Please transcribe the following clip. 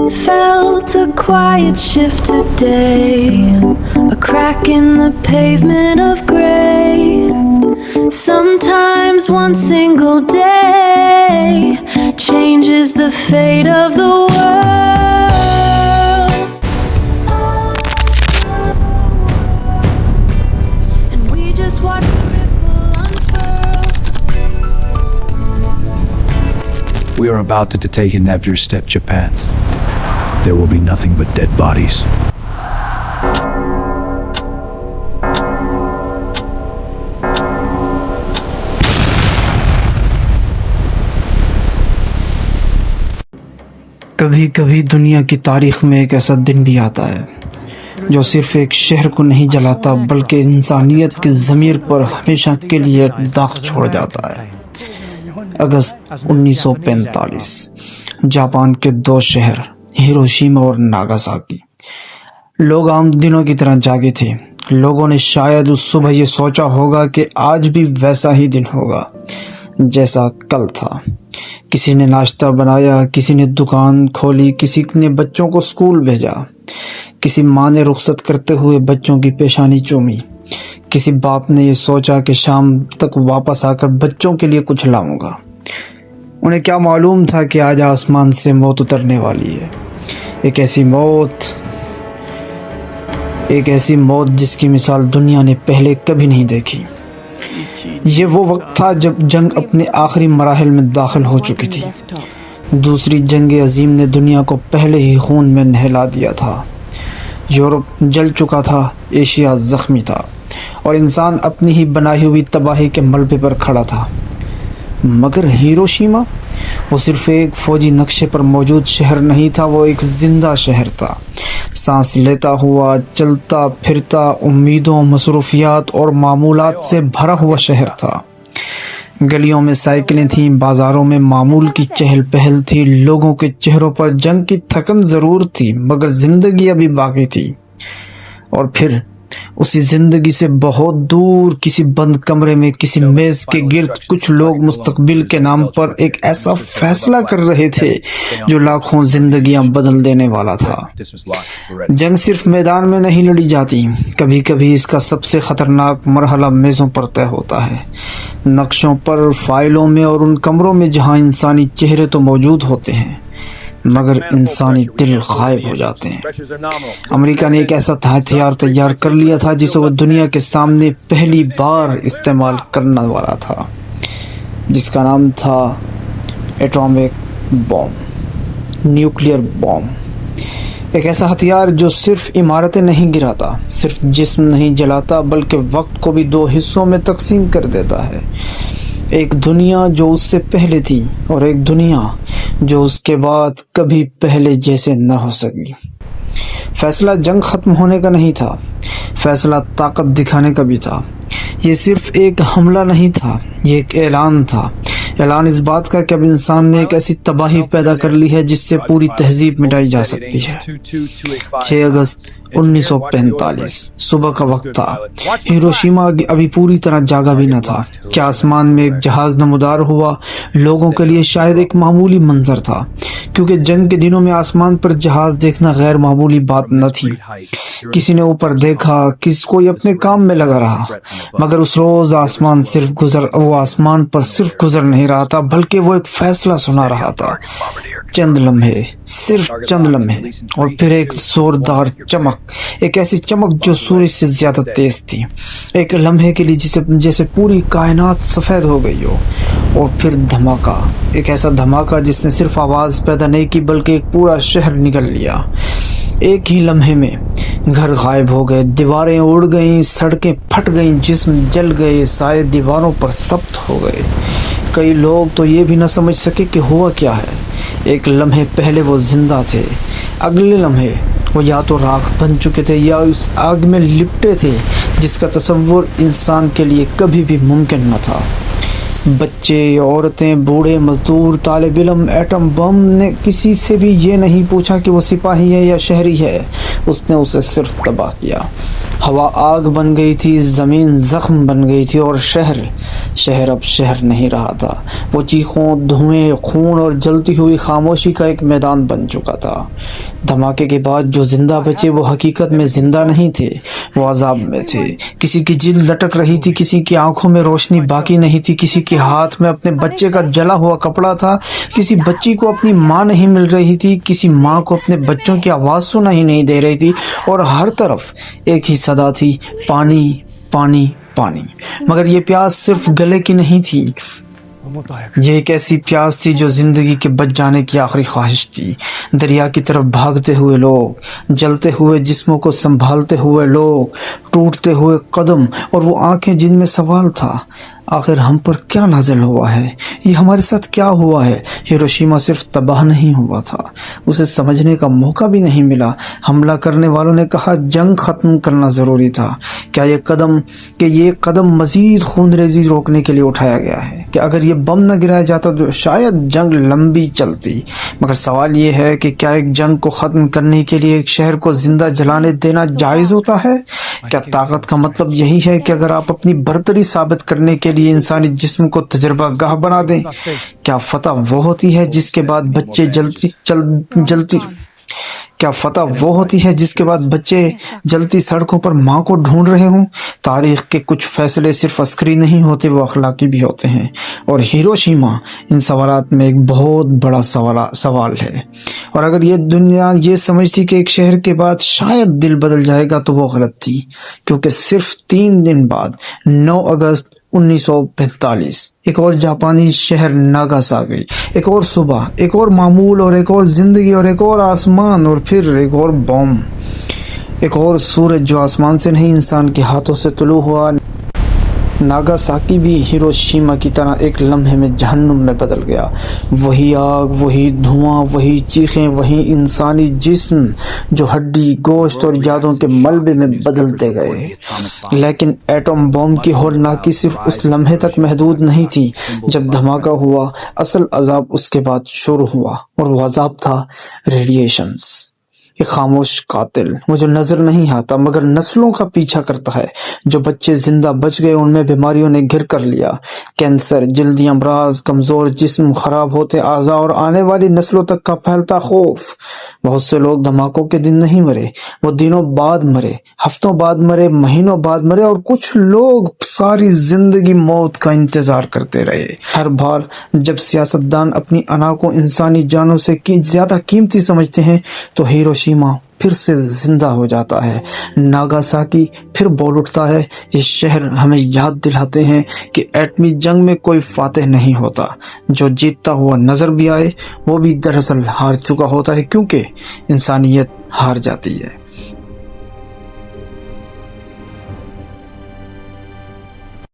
Felt a quiet shift today, a crack in the pavement of gray. Sometimes one single day changes the fate of the world. And we just watch the ripple unfurl. We are about to take a Neptune step, Japan. There will be nothing but dead bodies. کبھی کبھی دنیا کی تاریخ میں ایک ایسا دن بھی آتا ہے جو صرف ایک شہر کو نہیں جلاتا بلکہ انسانیت کے ضمیر پر ہمیشہ کے لیے ایک داغ چھوڑ جاتا ہے۔ اگست 1945 جاپان کے دو شہر ہیروشیما اور ناگاساکی۔ لوگ عام دنوں کی طرح جاگے تھے۔ لوگوں نے شاید اس صبح یہ سوچا ہوگا کہ آج بھی ویسا ہی دن ہوگا جیسا کل تھا۔ کسی نے ناشتہ بنایا، کسی نے دکان کھولی، کسی نے بچوں کو اسکول بھیجا، کسی ماں نے رخصت کرتے ہوئے بچوں کی پیشانی چومی، کسی باپ نے یہ سوچا کہ شام تک واپس آ کر بچوں کے لیے کچھ لاؤں گا۔ انہیں کیا معلوم تھا کہ آج آسمان سے موت اترنے والی ہے، ایک ایسی موت جس کی مثال دنیا نے پہلے کبھی نہیں دیکھی۔ یہ وہ وقت تھا جب جنگ اپنے آخری مراحل میں داخل ہو چکی تھی۔ دوسری جنگ عظیم نے دنیا کو پہلے ہی خون میں نہلا دیا تھا۔ یورپ جل چکا تھا، ایشیا زخمی تھا، اور انسان اپنی ہی بنائی ہوئی تباہی کے ملبے پر کھڑا تھا۔ مگر ہیروشیما، وہ صرف ایک فوجی نقشے پر موجود شہر نہیں تھا، وہ ایک زندہ شہر تھا، سانس لیتا ہوا، چلتا پھرتا، امیدوں، مصروفیات اور معمولات سے بھرا ہوا شہر تھا۔ گلیوں میں سائیکلیں تھیں، بازاروں میں معمول کی چہل پہل تھی، لوگوں کے چہروں پر جنگ کی تھکن ضرور تھی مگر زندگی ابھی باقی تھی۔ اور پھر اسی زندگی سے بہت دور کسی بند کمرے میں کسی میز کے گرد کچھ لوگ مستقبل کے نام پر ایک ایسا فیصلہ کر رہے تھے جو لاکھوں زندگیاں بدل دینے والا تھا۔ جنگ صرف میدان میں نہیں لڑی جاتی، کبھی کبھی اس کا سب سے خطرناک مرحلہ میزوں پر طے ہوتا ہے، نقشوں پر، فائلوں میں، اور ان کمروں میں جہاں انسانی چہرے تو موجود ہوتے ہیں مگر انسانی دل غائب ہو جاتے ہیں۔ امریکہ نے ایک ایسا ہتھیار تیار کر لیا تھا جسے وہ دنیا کے سامنے پہلی بار استعمال کرنے والا تھا، جس کا نام تھا ایٹامک بم، نیوکلیئر بم۔ ایک ایسا ہتھیار جو صرف عمارتیں نہیں گراتا، صرف جسم نہیں جلاتا، بلکہ وقت کو بھی دو حصوں میں تقسیم کر دیتا ہے۔ ایک دنیا جو اس سے پہلے تھی اور ایک دنیا جو اس کے بعد کبھی پہلے جیسے نہ ہو سکی۔ فیصلہ جنگ ختم ہونے کا نہیں تھا، فیصلہ طاقت دکھانے کا بھی تھا۔ یہ صرف ایک حملہ نہیں تھا، یہ ایک اعلان تھا، اعلان اس بات کا کہ اب انسان نے ایک ایسی تباہی پیدا کر لی ہے جس سے پوری تہذیب مٹائی جا سکتی ہے۔ 6 اگست 1945 صبح کا وقت تھا۔ ہیروشیما ابھی پوری طرح جاگا بھی نہ تھا کہ آسمان میں ایک جہاز نمودار ہوا۔ لوگوں کے لیے شاید ایک معمولی منظر تھا، کیونکہ جنگ کے دنوں میں آسمان پر جہاز دیکھنا غیر معمولی بات نہ تھی۔ کسی نے اوپر دیکھا، کوئی اپنے کام میں لگا رہا، مگر اس روز وہ آسمان پر صرف گزر نہیں رہا تھا بلکہ وہ ایک فیصلہ سنا رہا تھا۔ چند لمحے، صرف چند لمحے، اور پھر ایک زوردار چمک، ایک ایسی چمک جو سورج سے زیادہ تیز تھی، ایک لمحے کے لیے جیسے پوری کائنات سفید ہو گئی ہو۔ اور پھر دھماکہ، ایک ایسا دھماکہ جس نے صرف آواز پیدا نہیں کی بلکہ ایک پورا شہر نگل لیا۔ ایک ہی لمحے میں گھر غائب ہو گئے، دیواریں اڑ گئیں، سڑکیں پھٹ گئیں، جسم جل گئے، سائے دیواروں پر ثبت ہو گئے۔ کئی لوگ تو یہ بھی نہ سمجھ سکے کہ ہوا کیا ہے۔ ایک لمحے پہلے وہ زندہ تھے، اگلے لمحے وہ یا تو راکھ بن چکے تھے یا اس آگ میں لپٹے تھے جس کا تصور انسان کے لیے کبھی بھی ممکن نہ تھا۔ بچے، عورتیں، بوڑھے، مزدور، طالب علم، ایٹم بم نے کسی سے بھی یہ نہیں پوچھا کہ وہ سپاہی ہے یا شہری ہے، اس نے اسے صرف تباہ کیا۔ ہوا آگ بن گئی تھی، زمین زخم بن گئی تھی، اور شہر شہر اب شہر نہیں رہا تھا، وہ چیخوں، دھوئیں، خون اور جلتی ہوئی خاموشی کا ایک میدان بن چکا تھا۔ دھماکے کے بعد جو زندہ بچے وہ حقیقت میں زندہ نہیں تھے، وہ عذاب میں تھے۔ کسی کی جلد لٹک رہی تھی، کسی کی آنکھوں میں روشنی باقی نہیں تھی، کسی کے ہاتھ میں اپنے بچے کا جلا ہوا کپڑا تھا، کسی بچی کو اپنی ماں نہیں مل رہی تھی، کسی ماں کو اپنے بچوں کی آواز سنائی نہیں دے رہی تھی، اور ہر طرف ایک ہی صدا تھی، پانی پانی پانی۔ مگر یہ پیاس صرف گلے کی نہیں تھی، یہ ایک ایسی پیاس تھی جو زندگی کے بچ جانے کی آخری خواہش تھی۔ دریا کی طرف بھاگتے ہوئے لوگ، جلتے ہوئے جسموں کو سنبھالتے ہوئے لوگ، ٹوٹتے ہوئے قدم، اور وہ آنکھیں جن میں سوال تھا، آخر ہم پر کیا نازل ہوا ہے؟ یہ ہمارے ساتھ کیا ہوا ہے؟ ہیروشیما صرف تباہ نہیں ہوا تھا، اسے سمجھنے کا موقع بھی نہیں ملا۔ حملہ کرنے والوں نے کہا جنگ ختم کرنا ضروری تھا۔ کیا یہ قدم مزید خون ریزی روکنے کے لیے اٹھایا گیا ہے؟ کہ اگر یہ بم نہ گرایا جاتا تو شاید جنگ لمبی چلتی۔ مگر سوال یہ ہے کہ کیا ایک جنگ کو ختم کرنے کے لیے ایک شہر کو زندہ جلانے دینا جائز ہوتا ہے؟ کیا طاقت کا مطلب یہی ہے کہ اگر آپ اپنی برتری ثابت کرنے کے لیے انسانی جسم کو تجربہ گاہ بنا دیں؟ کیا فتح وہ ہوتی ہے جس کے بعد بچے جلتی سڑکوں پر ماں کو ڈھونڈ رہے ہوں؟ تاریخ کے کچھ فیصلے صرف عسکری نہیں ہوتے، وہ اخلاقی بھی ہوتے ہیں، اور ہیروشیما ان سوالات میں ایک بہت بڑا سوال ہے۔ اور اگر یہ دنیا یہ سمجھتی کہ ایک شہر کے بعد شاید دل بدل جائے گا تو وہ غلط تھی، کیونکہ صرف 3 دن بعد 9 اگست 1945 ایک اور جاپانی شہر ناگاساکی، ایک اور صبح، ایک اور معمول، اور ایک اور زندگی، اور ایک اور آسمان، اور پھر ایک اور بم، ایک اور سورج جو آسمان سے نہیں انسان کے ہاتھوں سے طلوع ہوا۔ ناگاساکی بھی ہیروشیما کی طرح ایک لمحے میں جہنم میں بدل گیا۔ وہی آگ، وہی دھواں، وہی چیخیں، وہی انسانی جسم جو ہڈی، گوشت اور یادوں کے ملبے میں بدلتے گئے۔ لیکن ایٹم بم کی ہولناکی صرف اس لمحے تک محدود نہیں تھی جب دھماکہ ہوا، اصل عذاب اس کے بعد شروع ہوا، اور وہ عذاب تھا ریڈیشنز، ایک خاموش قاتل، وہ جو نظر نہیں آتا مگر نسلوں کا پیچھا کرتا ہے۔ جو بچے زندہ بچ گئے ان میں بیماریوں نے گھر کر لیا، کینسر، جلدی امراض، کمزور جسم، خراب ہوتے اعضاء، اور آنے والی نسلوں تک کا پھیلتا خوف۔ بہت سے لوگ دھماکوں کے دن نہیں مرے، وہ دنوں بعد مرے، ہفتوں بعد مرے، مہینوں بعد مرے، اور کچھ لوگ ساری زندگی موت کا انتظار کرتے رہے۔ ہر بار جب سیاستدان اپنی انا کو انسانی جانوں سے زیادہ قیمتی سمجھتے ہیں تو ہیروشیما پھر سے زندہ ہو جاتا ہے، ناگاساکی پھر بول اٹھتا ہے۔ یہ شہر ہمیں یاد دلاتے ہیں کہ ایٹمی جنگ میں کوئی فاتح نہیں ہوتا، جو جیتتا ہوا نظر بھی آئے وہ بھی دراصل ہار چکا ہوتا ہے، کیونکہ انسانیت ہار جاتی ہے۔